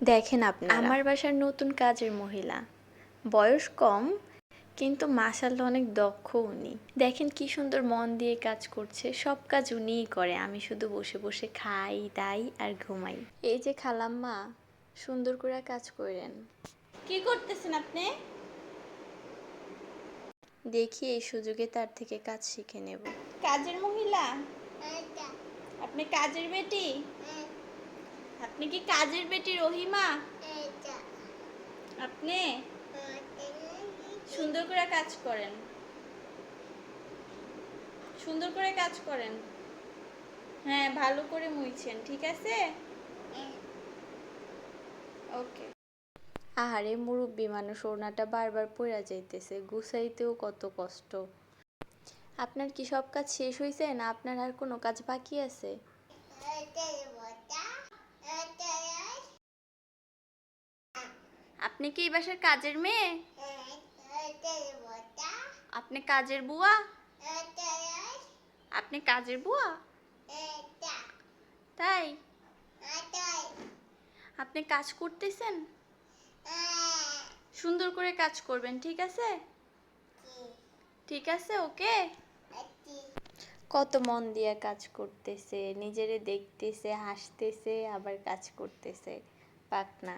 দেখেন আপনারা, আমার বাসার নতুন কাজের মহিলা, বয়স কম কিন্তু মাশাআল্লাহ অনেক দক্ষ উনি। দেখেন কি সুন্দর মন দিয়ে কাজ করছে, সব কাজ উনিই করে, আমি শুধু বসে বসে খাই দাই আর ঘুমাই। এই যে খালাম্মা, সুন্দর করে কাজ করেন। কি করতেছেন আপনি? দেখি এই সুযোগে তার থেকে কাজ শিখে নেব। কাজের মহিলা? আপনি কাজের বেটি? আপনি কি কাজের বেটি রহিমা? আপনি সুন্দর করে কাজ করেন, সুন্দর করে কাজ করেন। হ্যাঁ, ভালো করে মুইছেন, ঠিক আছে? ওকে। আহারে মুরব্বি মানুষ, ওড়নাটা বারবার পইড়া যাইতেছে, গুছাইতেও কত কষ্ট। আপনার কি সব কাজ শেষ হয়েছে, না আপনার আর কোনো কাজ বাকি আছে? আপনি কি এই বাসার কাজের মেয়ে? আপনি কাজের বুয়া? আপনি কাজের বুয়া? তাই? আপনি কাজ করতেছেন? সুন্দর করে কাজ করবেন, ঠিক আছে? ঠিক আছে, ওকে? কত মন দিয়ে কাজ করতেছে, নিজেরে দেখতেছে, হাসতেছে, আবার কাজ করতেছে, পাক না।